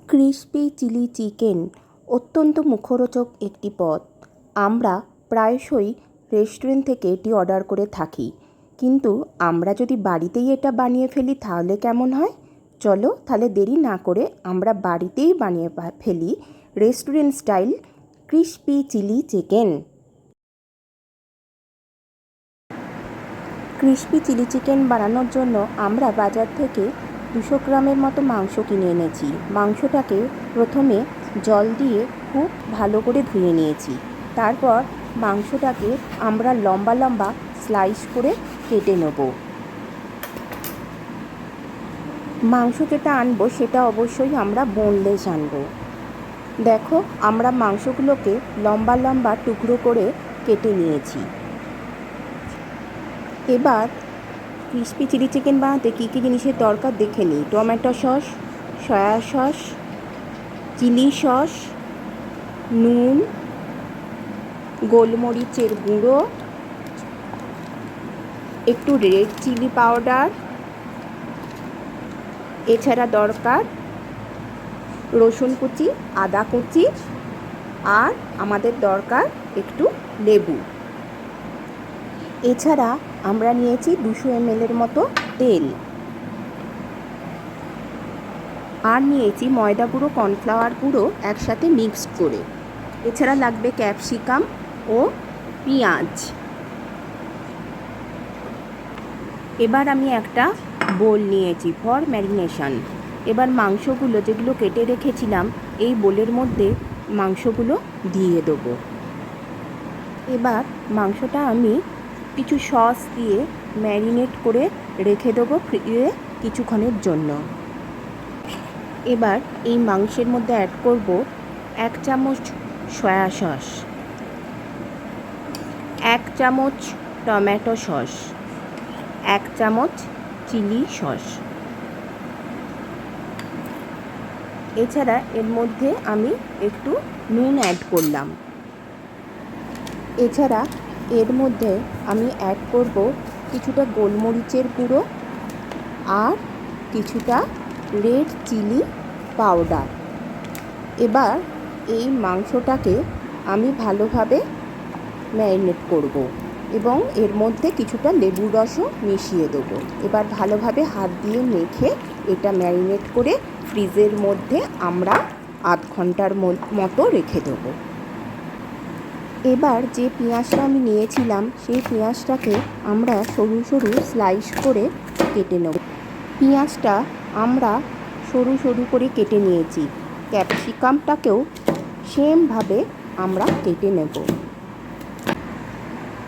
Crispy chilli chicken অত্যন্ত মুখরোচক একটি পদ। আমরা প্রায়শই রেস্টুরেন্ট থেকে এটি অর্ডার করে থাকি, কিন্তু আমরা যদি বাড়িতেই এটা বানিয়ে ফেলি তাহলে কেমন হয়? চলো তাহলে দেরি না করে আমরা বাড়িতেই বানিয়ে ফেলি restaurant style crispy chilli chicken. Crispy chilli chicken বানানোর জন্য আমরা বাজার থেকে 200 গ্রামের মতো মাংস কিনে এনেছি। মাংসটাকে প্রথমে জল দিয়ে খুব ভালো করে ধুয়ে নিয়েছি। তারপর মাংসটাকে আমরা লম্বা লম্বা স্লাইস করে কেটে নেব। মাংস যেটা আনবো সেটা অবশ্যই আমরা বোনলেস আনবো। দেখো, আমরা মাংসগুলোকে লম্বা লম্বা টুকরো করে কেটে নিয়েছি। এবার ক্রিসপি চিলি চিকেন বানাতে কী কী জিনিসের দরকার দেখে নিই। Tomato sauce, soya sauce, chilli sauce, নুন, গোলমরিচের গুঁড়ো, একটু রেড চিলি পাউডার, এছাড়া দরকার রসুন কুচি, আদা কুচি, আর আমাদের দরকার একটু লেবু। এছাড়া আমরা নিয়েছি 200 ml মতো তেল, আর নিয়েছি ময়দা গুঁড়ো, কর্নফ্লাওয়ার গুঁড়ো একসাথে মিক্সড করে। এছাড়া লাগবে ক্যাপসিকাম ও পেঁয়াজ। এবার আমি একটা বোল নিয়েছি ফর ম্যারিনেশন। এবার মাংসগুলো যেগুলো কেটে রেখেছিলাম এই বোলের মধ্যে মাংসগুলো দিয়ে দেবো। এবার মাংসটা আমি কিছু সস দিয়ে ম্যারিনেট করে রেখে দেবো ফ্রিজে কিছুক্ষণের জন্য। এবার এই মাংসের মধ্যে অ্যাড করব 1 চামচ সয়া সস, 1 চামচ টমেটো সস, 1 চামচ চিলি সস। এছাড়া এর মধ্যে আমি একটু নুন অ্যাড করলাম। এছাড়া এর মধ্যে আমি অ্যাড করব কিছুটা গোলমরিচের গুঁড়ো আর কিছুটা রেড চিলি পাউডার। এবার এই মাংসটাকে আমি ভালোভাবে ম্যারিনেট করব এবং এর মধ্যে কিছুটা লেবুর রসও মিশিয়ে দেবো। এবার ভালোভাবে হাত দিয়ে মেখে এটা ম্যারিনেট করে ফ্রিজের মধ্যে আমরা আধ ঘন্টার মতো রেখে দেবো। এবার যে পেঁয়াজটা আমি নিয়েছিলাম সেই পেঁয়াজটাকে আমরা সরু সরু স্লাইস করে কেটে নেব। পেঁয়াজটা আমরা সরু সরু করে কেটে নিয়েছি। ক্যাপসিকামটাকেও সেমভাবে আমরা কেটে নেব।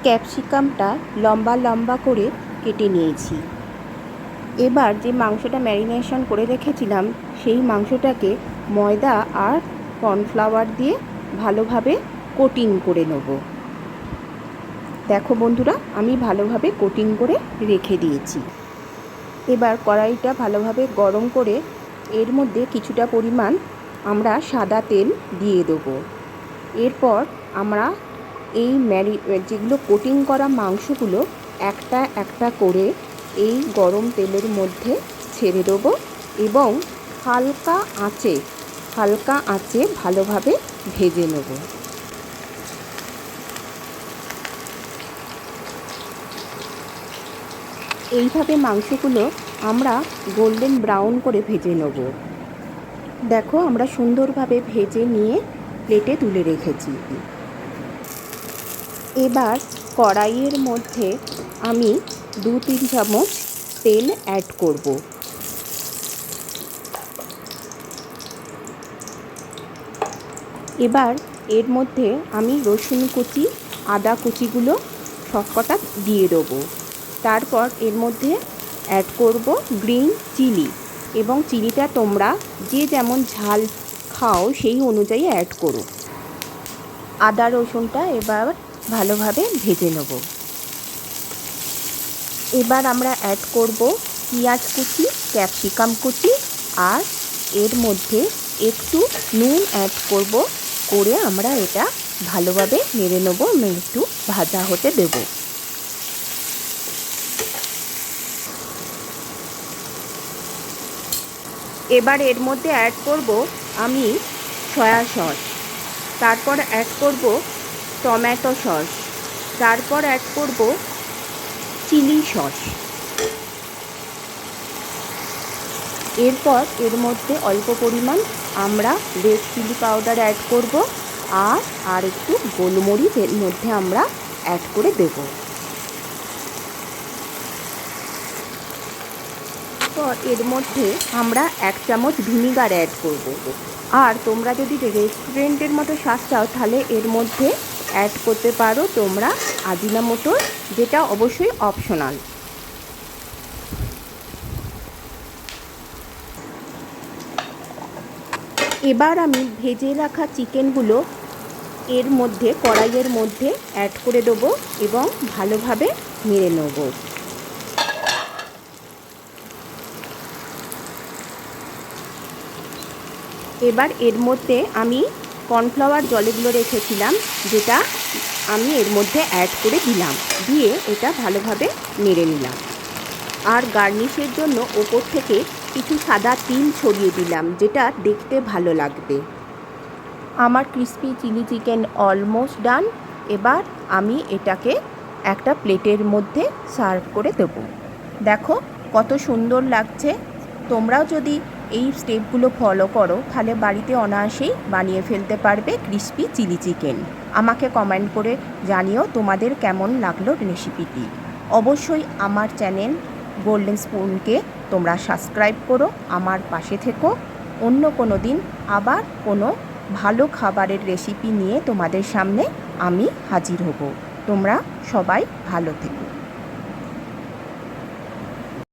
ক্যাপসিকামটা লম্বা লম্বা করে কেটে নিয়েছি। এবার যে মাংসটা ম্যারিনেশন করে রেখেছিলাম সেই মাংসটাকে ময়দা আর কর্নফ্লাওয়ার দিয়ে ভালোভাবে কোটিং করে নেব। দেখো বন্ধুরা, আমি ভালোভাবে কোটিং করে রেখে দিয়েছি। এবার কড়াইটা ভালোভাবে গরম করে এর মধ্যে কিছুটা পরিমাণ আমরা সাদা তেল দিয়ে দেবো। এরপর আমরা এই যেগুলো কোটিং করা মাংসগুলো একটা একটা করে এই গরম তেলের মধ্যে ছেড়ে দেবো এবং হালকা আঁচে ভালোভাবে ভেজে নেব। এইভাবে মাংসগুলো আমরা গোল্ডেন ব্রাউন করে ভেজে নেব। দেখো, আমরা সুন্দরভাবে ভেজে নিয়ে প্লেটে তুলে রেখেছি। এবার কড়াইয়ের মধ্যে আমি 2-3 চামচ তেল অ্যাড করব। এবার এর মধ্যে আমি রসুন কুচি, আদা কুচিগুলো সবকটা দিয়ে দেবো। তারপর এর মধ্যে অ্যাড করব গ্রিন চিলি, এবং চিলিটা তোমরা যে যেমন ঝাল খাও সেই অনুযায়ী অ্যাড করো। আদা রসুনটা এবার ভালোভাবে ভেজে নেব। এবার আমরা অ্যাড করব পেঁয়াজ কুচি, ক্যাপসিকাম কুচি, আর এর মধ্যে একটু নুন অ্যাড করে আমরা এটা ভালোভাবে নেড়ে নেব এবং একটু ভাজা হতে দেব। এবার এর মধ্যে অ্যাড করব আমি সয়া সস, তারপর অ্যাড করব টমেটো সস, তারপর অ্যাড করব চিলি সস। এরপর এর মধ্যে অল্প পরিমাণ আমরা রেড চিলি পাউডার অ্যাড করব আর একটু গোলমরিচ এর মধ্যে আমরা অ্যাড করে দেব। এরপর এর মধ্যে আমরা 1 চামচ ভিনিগার অ্যাড করব। আর তোমরা যদি রেস্টুরেন্টের মতো স্বাদ চাও তাহলে এর মধ্যে অ্যাড করতে পারো তোমরা আজিনামোটো, যেটা অবশ্যই অপশনাল। এবার আমি ভেজে রাখা চিকেনগুলো এর মধ্যে কড়াইয়ের মধ্যে অ্যাড করে দেবো এবং ভালোভাবে নেড়ে নেব। এবার এর মধ্যে আমি কর্নফ্লাওয়ার জলগুলো রেখেছিলাম, যেটা আমি এর মধ্যে অ্যাড করে দিলাম, দিয়ে এটা ভালোভাবে নেড়ে নিলাম। আর গার্নিশের জন্য ওপর থেকে কিছু সাদা তিল ছড়িয়ে দিলাম, যেটা দেখতে ভালো লাগবে। আমার crispy chilli chicken almost done. এবার আমি এটাকে একটা প্লেটের মধ্যে সার্ভ করে দেবো। দেখো কত সুন্দর লাগছে। তোমরাও যদি এই স্টেপগুলো ফলো করো তাহলে বাড়িতে অনায়াসেই বানিয়ে ফেলতে পারবে ক্রিসপি চিলি চিকেন। আমাকে কমেন্ট করে জানিও তোমাদের কেমন লাগলো রেসিপিটি। অবশ্যই আমার চ্যানেল গোল্ডেন স্পুনকে তোমরা সাবস্ক্রাইব করো, আমার পাশে থেকো। অন্য কোনো দিন আবার কোনো ভালো খাবারের রেসিপি নিয়ে তোমাদের সামনে আমি হাজির হব। তোমরা সবাই ভালো থেকো।